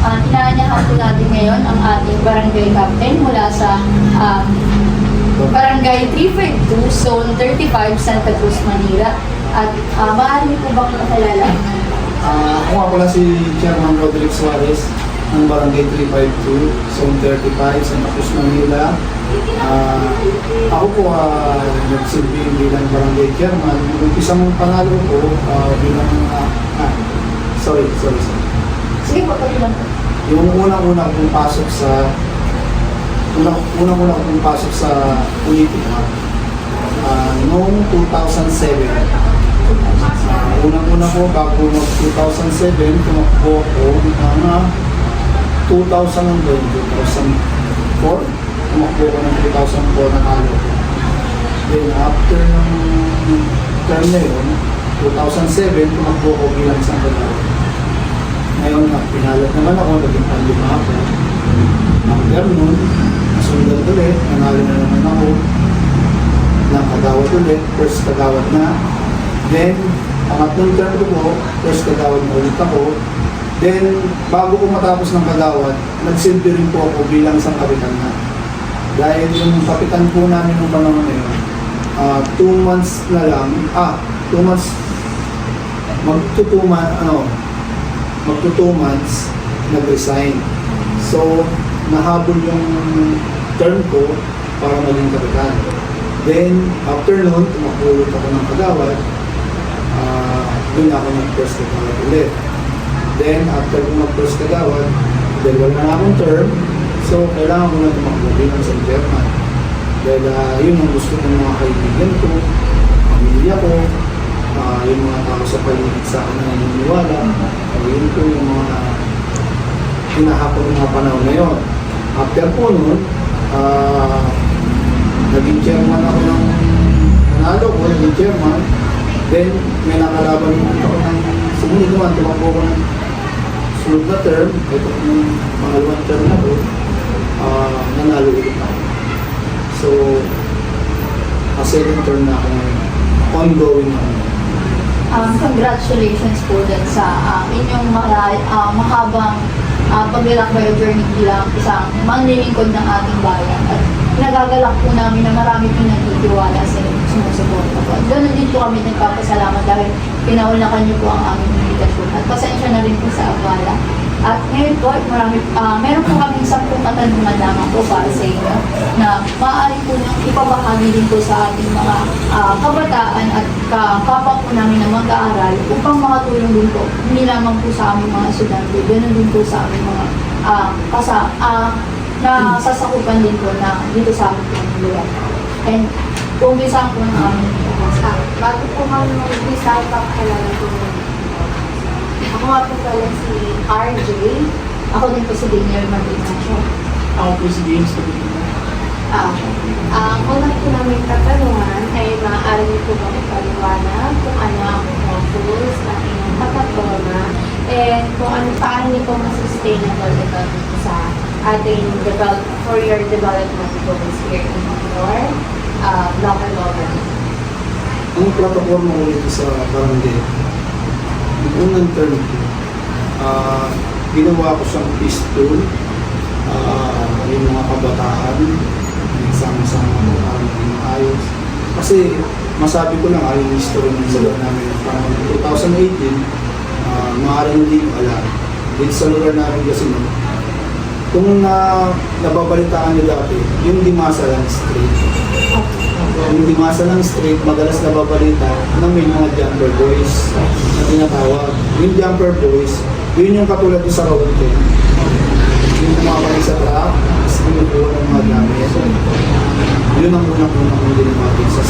inaanyahan po natin ngayon ang ating barangay captain mula sa Barangay 352, Zone 35, Santa Cruz, Manila. At maaari po bang makilala? Ako nga pala si Chairman Roderick Suarez ng Barangay 352, Zone 35, Santa Cruz, Manila. Ako po nagsilbing bilang Barangay Chairman. Yung isang panalo ko bilang sorry. Sige po, patulang po. Yung unang-una kong pasok sa politika noong 2007. Unang-una ko bago mag 2007, tumakbo ako ng 2004. Tumakbo ko ng 2004 na halo. Then after ng term na yun, 2007, tumakbo ko bilang isang panalo. Ngayon nga, pinalat naman ako, naging panlima ako. After nun, nasundan ulit, nanalo na naman ako ng kagawad ulit, first kagawad na. Then, pangatlong term ko po, first kagawad na ulit ako. Then, bago ko matapos ng kagawad, nagsilbi rin po ako bilang isang kapitan na. Dahil yung kapitan po namin nung panahon na yun, 2 months na lang, 2 months, magto 2 months, nag-resign. So, nahabol yung term ko para maging kapitan. Then, after nun, tumakbo ulit ako ng kagawad. Doon ako nag-first kagawad ulit. Then, after ko mag-first kagawad, dahil wala na akong term, so, kailangan ko na tumakbo bilang sa German. Dahil yun ang gusto ng mga kaibigan ko, pamilya ko, yung mga tao sa paligid sa akin na naniniwala, yun po yung mga hinahapon ng mga panahon na yun. After po nun, naging chairman ako ng nanalo ko, naging chairman. Then, may nakalaban ako ng sumunod naman, tumakbo ko ng sunod na term, ito ng pangalawang term na ko, nanalo ulit ako. So, a second term na ako ongoing na. Congratulations po din sa inyong mahabang paglalakbay o journey bilang isang manglilingkod ng ating bayan. At nagagalak po namin na marami pong nagtitiwala sa inyong sumusuporta po. At ganoon din po kami nagpapasalamat dahil pinaulakan niyo po ang aming invitation. At pasensya na rin po sa abala. At ngayon po, meron po kaming 10 katanungan lamang po para sa inyo na maaari po niyong ipabahagi din po sa ating mga kabataan at kapwa po namin na mag-aaral upang makatulong din po, hindi lamang po sa aming mga estudyante, ganoon din po sa aming mga na sasakupan din po na dito sa aming pamilya. And umpisahan po ng aming bago po kami mag-umpisa, ipapakilala po ako nga po pala si RJ. Ako din po si Daniel Martinasio. Ako po si James Kapitina. Ang una po namin katanungan ay maaari niyo po bang ipaliwanag kung ano ang focus ng inyong plataforma and kung paano niyo po sustainable ito sa ating for your development goals here in your local government. Ang plataforma ko dito sa barangay, yung unang term ko, ginawa ko siyang peace tool, yung mga kabataan, sama-sama ko para maging maayos. Kasi masabi ko lang, yung history ng lugar namin ng panahon ng 2018, maaaring hindi ko alam. Dito sa lugar namin kasi kung nababalitaan nyo dati, yung Dimasalan Street. Yung Dimasalan Street, madalas nababalita na may mga jumper boys na tinatawag. Yung jumper boys, yun yung katulad yung sa road trip. Yung kumabalik sa truck, tapos pinukuha ng mga gamit. Yun ang unang-unang kong dinamagin sa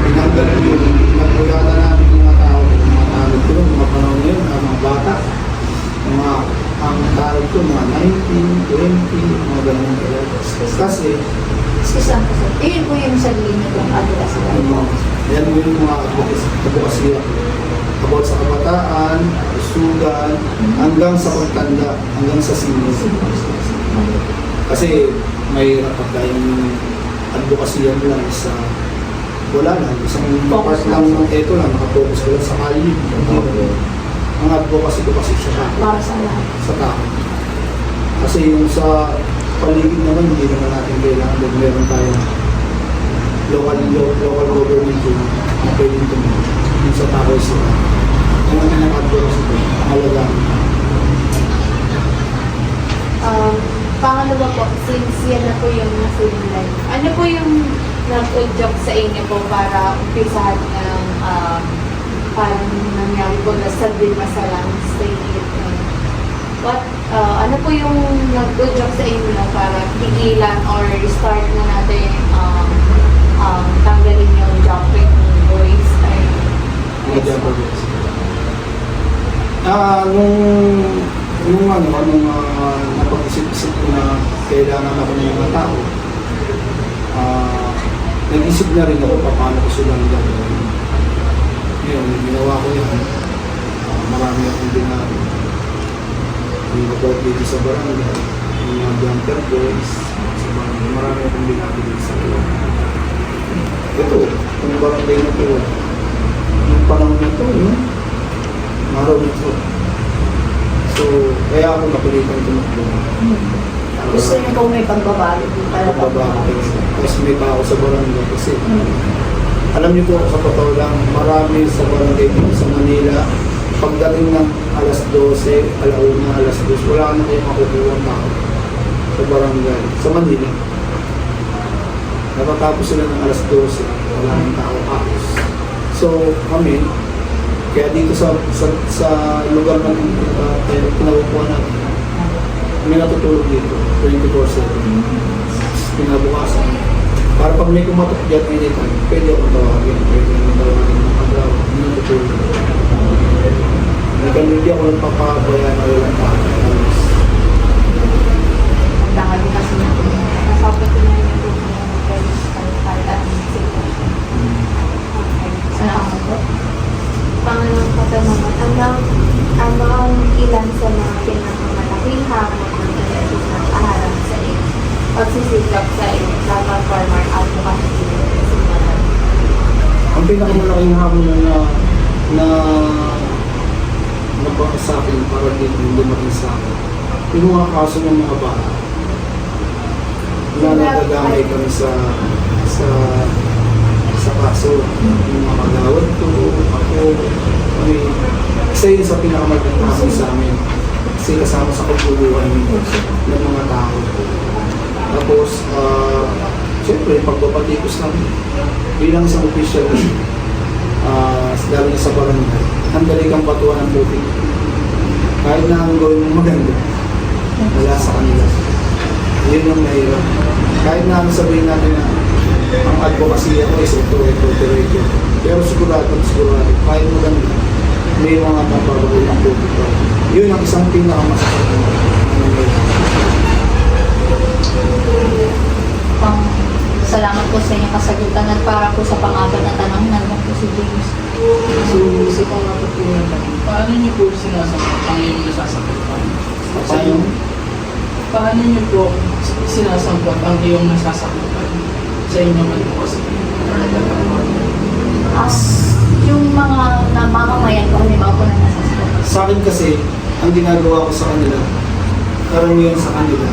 pinanggal yun. Pinagpulata namin yung mga tao, yung mga tao ko, yung mga panahon yun, mga bata, ang tao ko, mga 19, 20, mga ganun talaga. Kasi, Isang po sir. Yun po yung sarili niyo pong advocacy. yan yung mga advocacy about sa kabataan, sugan, hanggang sa pagtanda, hanggang sa senior. Kasi may rapat tayong advocacy yan lang sa wala lang, isang part lang ng eto lang, nakafocus ko lang sa kali. ang advocacy ko kasi sa tao. Para sa lahat. Sa tao. Kasi yung sa paligid naman, hindi naman natin kailangan dahil meron tayong local government yun na pwedeng tumulong. Yung sa tao sila. Yung ang advocacy ko, halaga. Pangalawa po, since yan na po yung nasa yung life, ano po yung nag-udyok sa inyo po para umpisahan ng parang nangyari po na sa Masalang State? Ano po yung nag-udyok sa inyo na para tigilan or start na natin tanggalin yung jumping voice? Mga Japanese. Nung napag-isip-isip ko na kailangan ako ng mga tao, nag-isip na rin ako paano ko silang gagawin. Ngayon, ginawa ko yan. Marami akong binago. Yung about dito sa barangay, yung mga jumper boys, sa barangay, marami akong binago dito sa barangay. Ito, yung barangay na ito, yung panahon na ito, araw nito. So, kaya ako napilitan tumakbo. Gusto niyo kung may pagbabago para Tapos may tao sa barangay kasi alam niyo po, sa totoo lang, marami sa barangay dito sa Manila, pagdating ng alas 12, alauna, alas 2, wala na kayong makukuha ng tao sa barangay, sa Manila. Natatapos sila ng alas 12, wala nang tao kapos. So, kami, kaya dito sa lugar na pinakukuha natin, may natutulog dito, 24/7. Pinabukasan. Para pag may kumatok dyan anytime, pwede akong tawagin, pwede akong tawagin ng paglaw, hindi natutulog. Hindi ako nagpapabayaan na walang tao. Tangal kasi na po. Nasabot ko na yung kahit Salamat po. Pangalawang katanungan, ang ilan sa mga pinakamalaking hamon ng eleksyon ng aharap sa iyo? Pagsisikap sa iyo, dapat farmer advocacy simulan. Ang pinakamalaking hamon na nabaka sa akin para dito dumating sa akin, yung mga kaso ng mga bata na nagagamay kami sa kaso, yung mga kagawad ko, ako, kami, isa yun sa pinakamalaking hamon sa amin kasi kasama sa kagbuluhan ng mga tao. Tapos, siyempre, pagpapatikos namin bilang isang official lalo na sa barangay, ang dali kang batuan ng puting. Kahit na ang gawin mo maganda, wala sa kanila. Yun yung mahirap. Kahit na sabihin natin na ang advocacy ako is ito. Pero sigurado, kahit maganda, may mga nababago ng puting ko. Yun ang isang pinakamasakit na Salamat po sa inyong kasagutan at para po sa pang-apat na tanong, naman po si James. So, sa pangapat po naman, paano niyo po sinasagot ang iyong nasasakutan? Paano niyo po sinasagot ang iyong nasasakutan sa inyong advocacy? Yung mga namamamayan ko, halimbawa po na nasasagot. sa akin kasi, ang ginagawa ko sa kanila, karamihan sa kanila,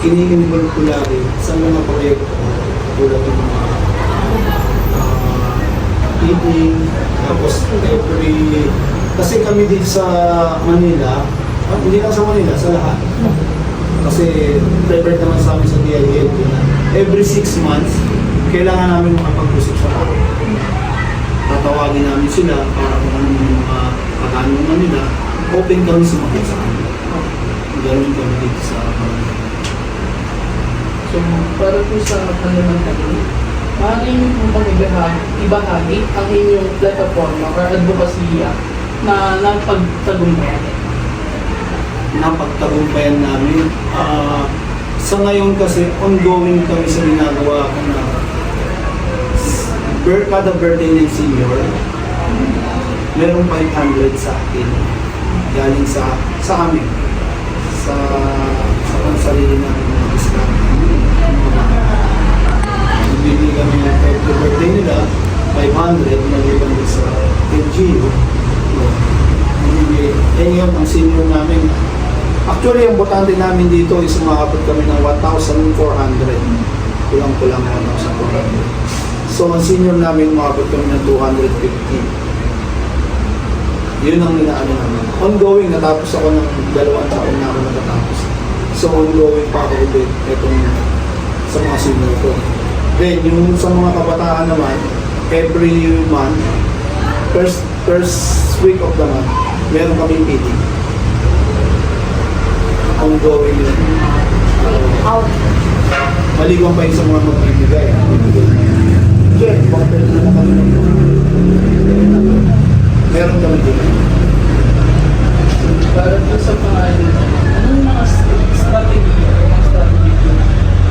ini-involve ko lagi sa mga proyekto tulad ng mga meeting, tapos kasi kami dito sa Manila, hindi lang sa Manila, sa lahat. Kasi prepared naman sa amin sa DILG na every 6 months, kailangan namin makapag-usap sa tao. Tatawagin namin sila para kung ano yung mga katanungan nila, open kami sumagot sa kanila. Ganoon kami dito sa Manila. So, para po sa kanilang tanong, maaari niyo po pang ibahagi ang inyong plataforma or advocacy na napagtagumpayan. Napagtagumpayan namin. Sa ngayon kasi, ongoing kami sa ginagawa ko na kada birthday ng senior, merong 500 sa akin. Galing sa amin. Sa pansarili namin ng discount. Bibili kami ng every birthday nila, 500, naliban sa LGU. Bibili ngayon, ang senior namin, actually, ang botante namin dito is umaabot kami ng 1,400. Kulang-kulang 1,400. So, ang senior namin, umaabot kami ng 250. Yun ang inaano namin. Ongoing, natapos ako ng 2 taon na ako natatapos. So, ongoing pa ako ulit itong sa mga senior ko. Then, yung sa mga kabataan naman, every month, first week of the month, meron kami meeting. Ongoing yun. Out. Maliban pa yun sa mga magbibigay. Check, bakit na kami meron kami dito. Para po sa mga anong mga strategy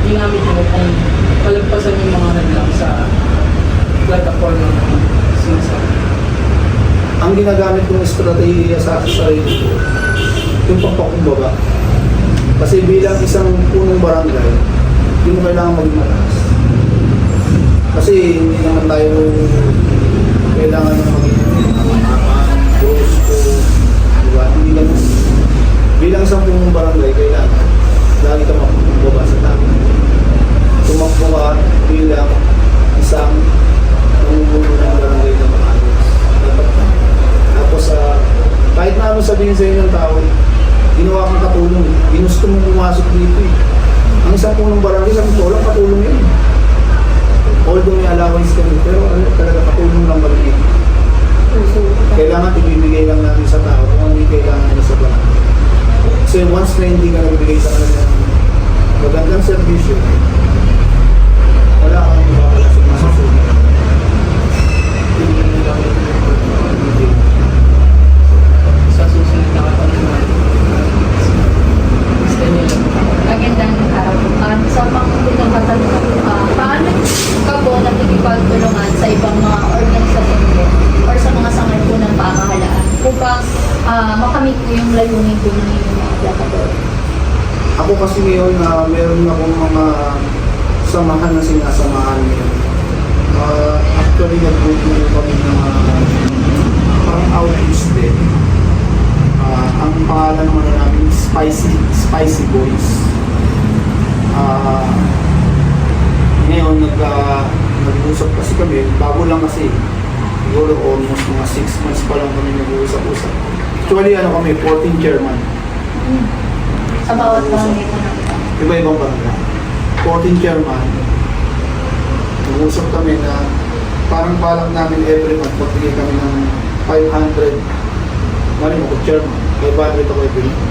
ginamit mo kung palagpasan yung mga hadlang sa platform ng sinasabi? Ang ginagamit kong estratehiya sa sarili ko, yung pagpakumbaba. Kasi bilang isang punong barangay, hindi mo kailangan maging malakas. Kasi hindi naman tayo kailangan na maging matapang, gusto, diba? Hindi ganun. Bilang isang punong barangay, kailangan lagi ka makukumbaba sa tao. Tumakbo ka bilang isang namumuno ng barangay na maayos. Dapat ka. Tapos, kahit na ano sabihin sa inyo ng tao, ginawa kang katulong. Ginusto mong pumasok dito eh. Ang isang punong barangay, sabi ko, walang katulong yun. Although may allowance kami, pero talaga katulong lang kami dito. Kailangan ibibigay lang namin sa tao kung hindi kailangan nila sa barangay. Kasi once na hindi ka nagbigay sa kanila ng magandang servisyo, wala kang mababala sa mga susunod. Sa susunod na katanungan. Magandang araw po. Sa pangungutang katanungan, paano ka po nakikipagtulungan sa ibang mga organisasyon po or sa mga sangay po ng pamahalaan upang makamit po yung layunin po ng inyong mga plakador? Ako kasi ngayon na meron akong mga samahan na sinasamahan ngayon. Actually, nag-group kami ng parang outreach din. Ang pangalan naman namin, Spicy Boys. Ngayon, nag-usap kasi kami, bago lang kasi, siguro almost mga 6 months pa lang kami nag-uusap-usap. Actually, kami, 14 chairman. Sa bawat barangay po natin. Iba-ibang barangay. 14 chairman. Nag-usap kami na parang balak namin every month, magbigay kami ng 500. Mali mo ko, chairman. 500 ako every month.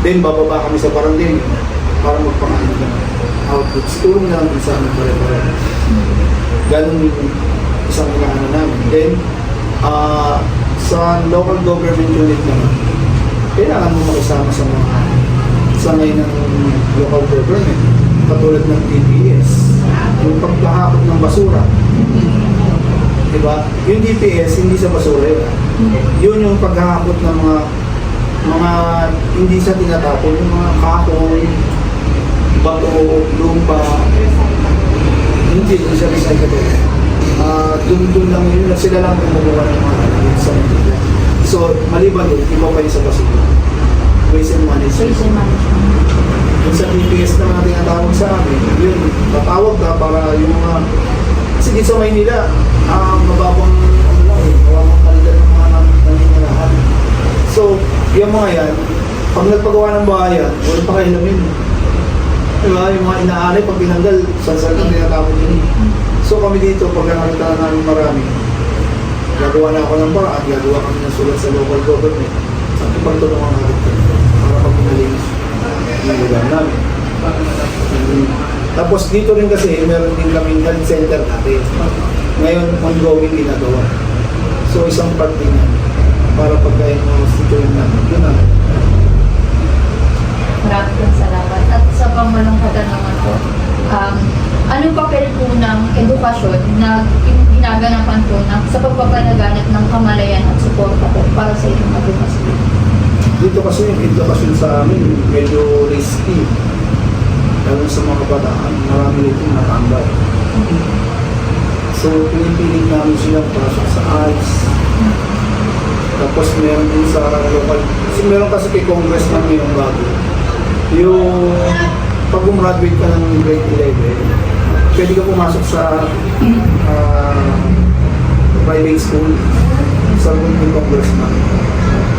Then, bababa kami sa barangay para magpangano na outputs. Tulong na lang sa amin pare-pare. Ganun yung isang inaano namin. Then, sa local government unit naman, kailangan mo makisama sa mga sangay ng local government, katulad ng DPS, yung pagkahakot ng basura. Diba? Yung DPS, hindi sa basura yun. Yun yung paghahakot ng mga hindi sa tinatapon, yung mga kahoy, bato, lumpa, hindi siya recyclable. Dun lang yun, sila lang kumukuha ng mga sa Manila. So, maliban yun, iba pa yun sa basura. Waste and management. Waste and management. Yung sa DPS na mga tinatawag sa amin, yun, tatawag ka para yung mga, kasi dito sa Maynila, mababang, mababang kalidad ng mga nanginalahan. So, yung mga yan, pag nagpagawa ng bahayan, wala pa kayo lamin. Diba? Yung mga inaalay, pag tinanggal, sasal na tinatapon yun. So kami dito, pag nakakita namin marami, gagawa na ako ng paraan, gagawa kami ng sulat sa local government. At ipagtulungan natin para pag pinalinis yung lugar namin. Tapos dito rin kasi, meron din kaming health center natin. Ngayon, ongoing ginagawa. So isang part din yan, para pagkain mo situin natin. Yun na. Maraming salamat. At sa pangmalong katanungan po, anong papel po ng edukasyon na ginaganapan po sa pagpapalaganap ng kamalayan at suporta po para sa inyong advokasya? Dito kasi yung edukasyon sa amin, medyo risky. Lalo sa mga kabataan, marami nito natambay. So, pinipilit namin silang pasok sa ALS. Tapos, Tapos meron din sa local. Kasi meron kasi kay Congressman ngayong bago. Yung pag gumraduate ka ng grade 11, pwede ka pumasok sa private school sa ng Congressman.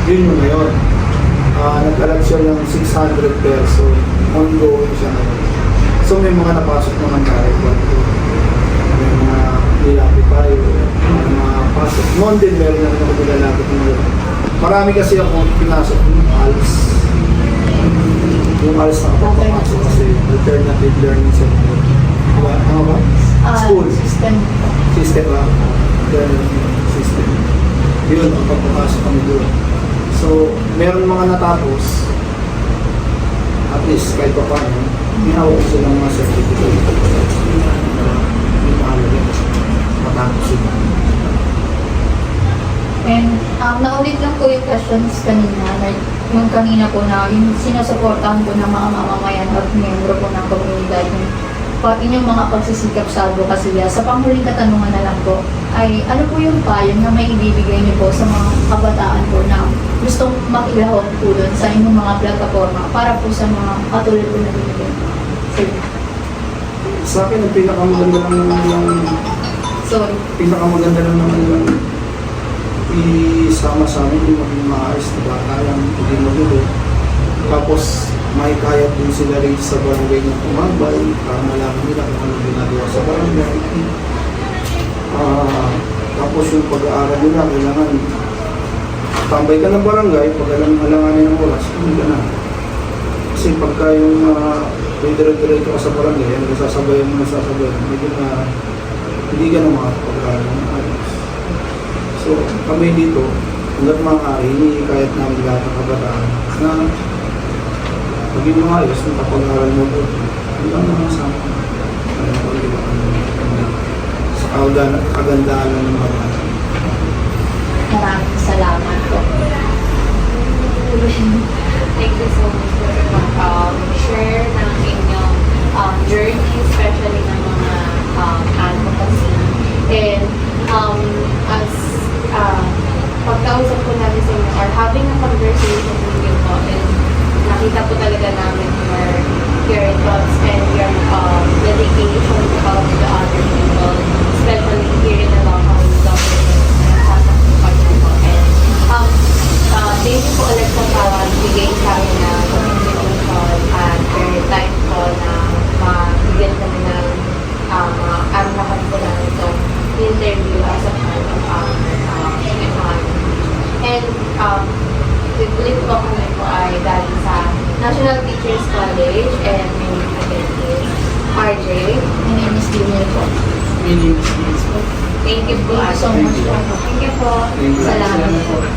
Yun yung ngayon. Nag-alag siya ng 600 peso. Ongoing siya ngayon. So may mga napasok naman tayo. May mga nilapit tayo. May mga pasok. Noon din meron na ako nilalapit ngayon. Marami kasi ako pinasok yung ALS. Yung ALS na ako papasok kasi Alternative Learning Center. Diba? Ano ba? School. System ba? Learning system. Yun, ang pagpapasok kami doon. So, meron mga natapos, at least kahit pa paano, minawag ko silang mga certificate. Hindi mahalaga. Matapos yun. And naulit lang po yung questions kanina, like yung kanina po na yung sinusuportahan po ng mga mamamayan at miyembro po ng komunidad, yung inyong mga pagsisikap sa advokasya. Sa panghuling katanungan na lang po, ay ano po yung payo na may ibibigay niyo po sa mga kabataan po na gustong makilahok po doon sa inyong mga plataforma para po sa mga katulad po na binigay? Sige. Sa akin, ang pinakamaganda lang yung Sorry. pinakamaganda lang naman yung isama sa amin yung maging maayos na bata lang, hindi magulo. Tapos, may kaya din sila rin sa barangay na tumambay para malaman nila kung ano ginagawa sa barangay. Tapos yung pag-aaral nila, kailangan tambay ka ng barangay, pag alanganin ng oras, hindi ka na. Kasi pagka yung dire-diretso ka sa barangay, yan, nasasabayan, medyo na hindi ka na makapag-aaral ng ayos. So, kami dito, hanggat maaari, hinihikayat namin lahat ng kabataan na maging maayos ng kapag-aaral mo po. Hindi lang naman sa akin. Sa kagandahan ng mga bata. Maraming salamat po. Thank you so much for share ng inyong journey, especially ng mga advocacy. And as pagkausap po natin sa inyo or having a conversation with you po, and nakita po talaga namin your thoughts and your dedication to help the other people, especially here in the local government na sasakupan niyo po. And thank you po ulit sa pagbigay sa amin na invitation at your time po na mabigyan kami ng araw po namin itong interview as a part of our economy. And ulit po kami po ay galing sa National Teachers College, and my name again is RJ. My name is Daniel po. Meaning, Thank you po. Thank you so much po. Thank you po. Thank you. Salamat salamat po. po.